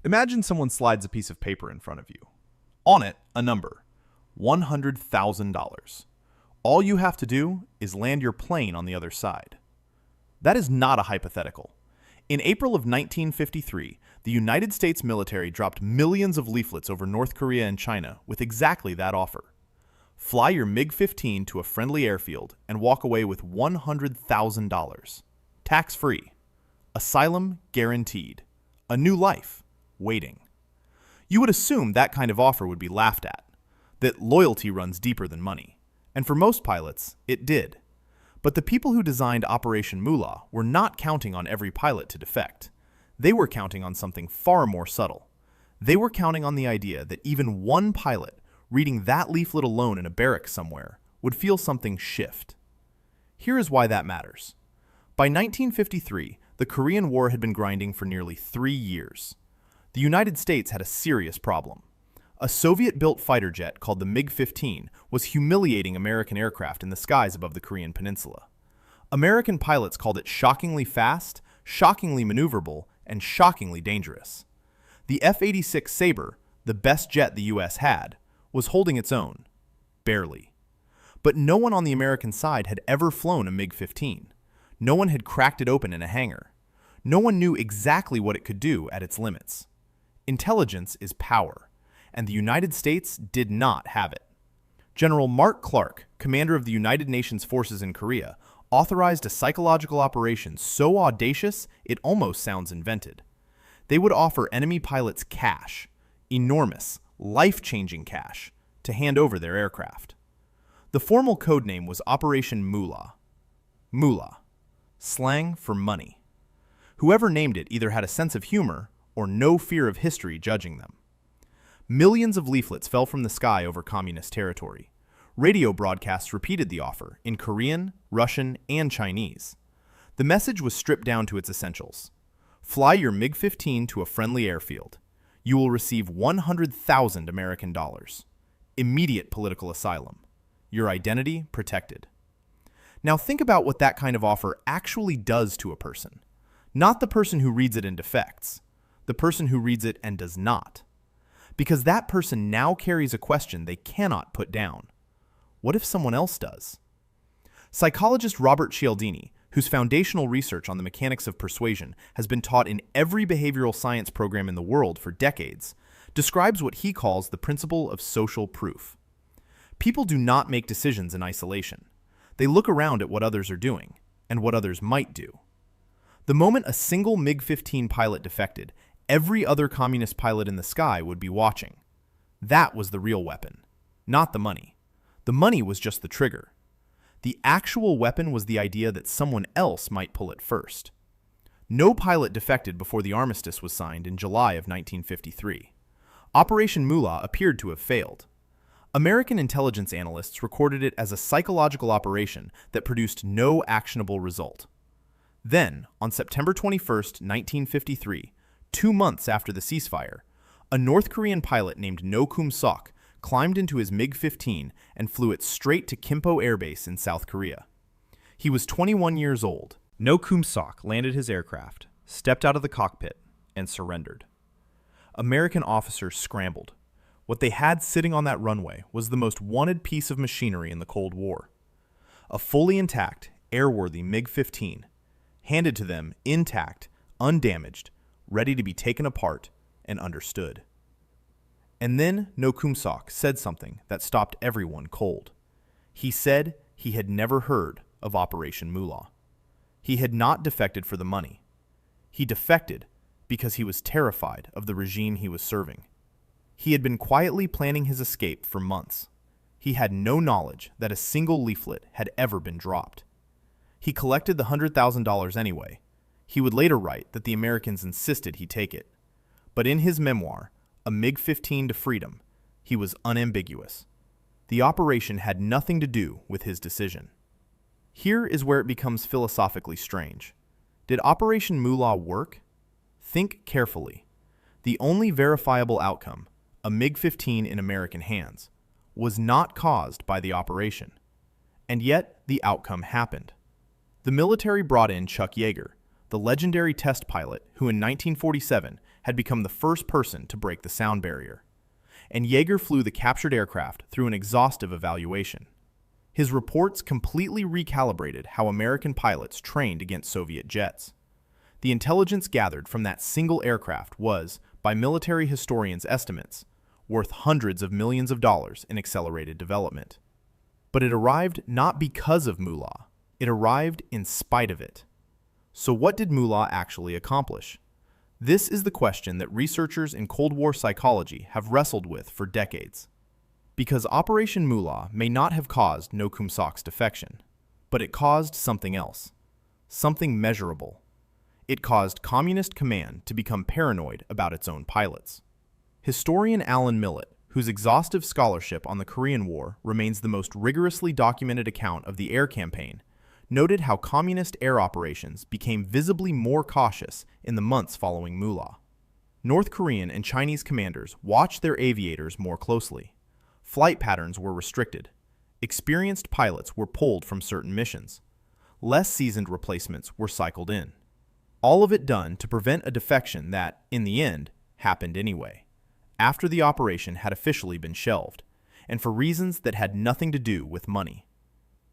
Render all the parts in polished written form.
Imagine someone slides a piece of paper in front of you. On it, a number, $100,000. All you have to do is land your plane on the other side. That is not a hypothetical. In April of 1953, the United States military dropped millions of leaflets over North Korea and China with exactly that offer. Fly your MiG-15 to a friendly airfield and walk away with $100,000. Tax-free. Asylum guaranteed. A new life waiting. You would assume that kind of offer would be laughed at, that loyalty runs deeper than money. And for most pilots, it did. But the people who designed Operation Moolah were not counting on every pilot to defect. They were counting on something far more subtle. They were counting on the idea that even one pilot reading that leaflet alone in a barrack somewhere would feel something shift. Here is why that matters. By 1953, the Korean War had been grinding for nearly 3 years. The United States had a serious problem. A Soviet-built fighter jet called the MiG-15 was humiliating American aircraft in the skies above the Korean peninsula. American pilots called it shockingly fast, shockingly maneuverable, and shockingly dangerous. The F-86 Sabre, the best jet the U.S. had, was holding its own. Barely. But no one on the American side had ever flown a MiG-15. No one had cracked it open in a hangar. No one knew exactly what it could do at its limits. Intelligence is power, and the United States did not have it. General Mark Clark, commander of the United Nations forces in Korea, authorized a psychological operation so audacious it almost sounds invented. They would offer enemy pilots cash, enormous, life-changing cash, to hand over their aircraft. The formal codename was Operation Moolah. Moolah, slang for money. Whoever named it either had a sense of humor or no fear of history judging them. Millions of leaflets fell from the sky over communist territory. Radio broadcasts repeated the offer in Korean, Russian, and Chinese. The message was stripped down to its essentials. Fly your MiG-15 to a friendly airfield. You will receive 100,000 American dollars. Immediate political asylum. Your identity protected. Now think about what that kind of offer actually does to a person. Not the person who reads it and defects. The person who reads it and does not. Because that person now carries a question they cannot put down. What if someone else does? Psychologist Robert Cialdini, whose foundational research on the mechanics of persuasion has been taught in every behavioral science program in the world for decades, describes what he calls the principle of social proof. People do not make decisions in isolation. They look around at what others are doing, and what others might do. The moment a single MiG-15 pilot defected, every other communist pilot in the sky would be watching. That was the real weapon, not the money. The money was just the trigger. The actual weapon was the idea that someone else might pull it first. No pilot defected before the armistice was signed in July of 1953. Operation Moolah appeared to have failed. American intelligence analysts recorded it as a psychological operation that produced no actionable result. Then, on September 21, 1953, 2 months after the ceasefire, a North Korean pilot named Kum-Sok climbed into his MiG-15 and flew it straight to Kimpo Air Base in South Korea. He was 21 years old. Kum-Sok landed his aircraft, stepped out of the cockpit, and surrendered. American officers scrambled. What they had sitting on that runway was the most wanted piece of machinery in the Cold War. A fully intact, airworthy MiG-15, handed to them intact, undamaged, ready to be taken apart and understood. And then Kum-Sok said something that stopped everyone cold. He said he had never heard of Operation Moolah. He had not defected for the money. He defected because he was terrified of the regime he was serving. He had been quietly planning his escape for months. He had no knowledge that a single leaflet had ever been dropped. He collected the $100,000 anyway. He would later write that the Americans insisted he take it. But in his memoir, A MiG-15 to Freedom, he was unambiguous. The operation had nothing to do with his decision. Here is where it becomes philosophically strange. Did Operation Moolah work? Think carefully. The only verifiable outcome, a MiG-15 in American hands, was not caused by the operation. And yet, the outcome happened. The military brought in Chuck Yeager, the legendary test pilot who in 1947 had become the first person to break the sound barrier, and Yeager flew the captured aircraft through an exhaustive evaluation. His reports completely recalibrated how American pilots trained against Soviet jets. The intelligence gathered from that single aircraft was, by military historians' estimates, worth hundreds of millions of dollars in accelerated development. But it arrived not because of Moolah. It arrived in spite of it. So what did Moolah actually accomplish? This is the question that researchers in Cold War psychology have wrestled with for decades. Because Operation Moolah may not have caused no Kum-Sok's defection, but it caused something else, something measurable. It caused Communist Command to become paranoid about its own pilots. Historian Alan Millett, whose exhaustive scholarship on the Korean War remains the most rigorously documented account of the air campaign, noted how communist air operations became visibly more cautious in the months following Moolah. North Korean and Chinese commanders watched their aviators more closely. Flight patterns were restricted. Experienced pilots were pulled from certain missions. Less seasoned replacements were cycled in. All of it done to prevent a defection that, in the end, happened anyway, after the operation had officially been shelved, and for reasons that had nothing to do with money.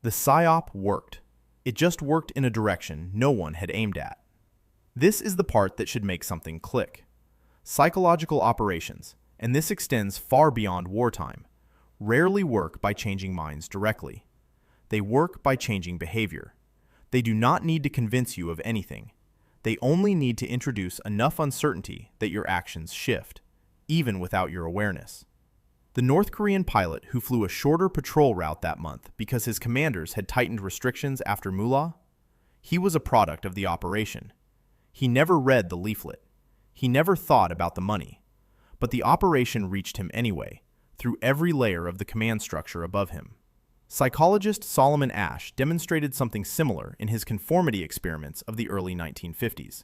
The Psyop worked. It just worked in a direction no one had aimed at. This is the part that should make something click. Psychological operations, and this extends far beyond wartime, rarely work by changing minds directly. They work by changing behavior. They do not need to convince you of anything. They only need to introduce enough uncertainty that your actions shift, even without your awareness. The North Korean pilot who flew a shorter patrol route that month because his commanders had tightened restrictions after Moolah, he was a product of the operation. He never read the leaflet. He never thought about the money. But the operation reached him anyway, through every layer of the command structure above him. Psychologist Solomon Asch demonstrated something similar in his conformity experiments of the early 1950s,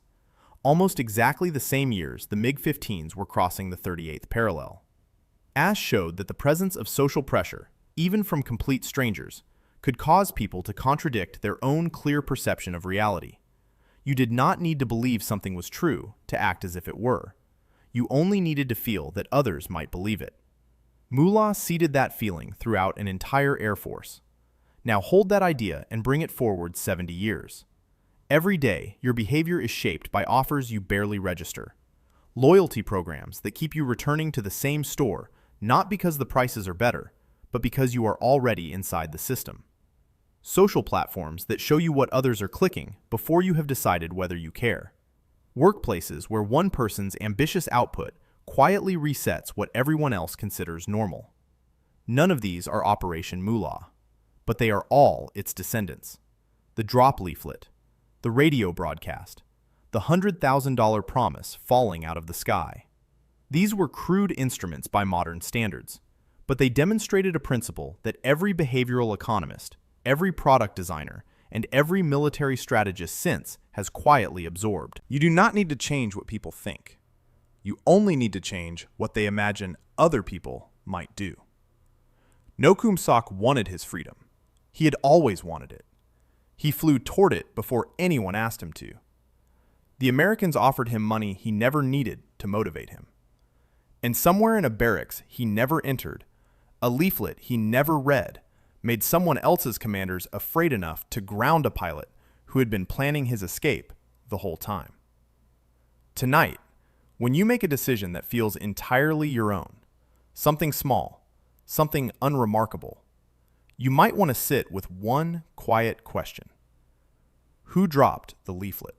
almost exactly the same years the MiG-15s were crossing the 38th parallel. Asch showed that the presence of social pressure, even from complete strangers, could cause people to contradict their own clear perception of reality. You did not need to believe something was true to act as if it were. You only needed to feel that others might believe it. Moolah seeded that feeling throughout an entire air force. Now hold that idea and bring it forward 70 years. Every day, your behavior is shaped by offers you barely register. Loyalty programs that keep you returning to the same store, not because the prices are better, but because you are already inside the system. Social platforms that show you what others are clicking before you have decided whether you care. Workplaces where one person's ambitious output quietly resets what everyone else considers normal. None of these are Operation Moolah, but they are all its descendants. The drop leaflet, the radio broadcast, the $100,000 promise falling out of the sky. These were crude instruments by modern standards, but they demonstrated a principle that every behavioral economist, every product designer, and every military strategist since has quietly absorbed. You do not need to change what people think. You only need to change what they imagine other people might do. No Kum-Sok wanted his freedom. He had always wanted it. He flew toward it before anyone asked him to. The Americans offered him money he never needed to motivate him. And somewhere in a barracks he never entered, a leaflet he never read, made someone else's commanders afraid enough to ground a pilot who had been planning his escape the whole time. Tonight, when you make a decision that feels entirely your own, something small, something unremarkable, you might want to sit with one quiet question. Who dropped the leaflet?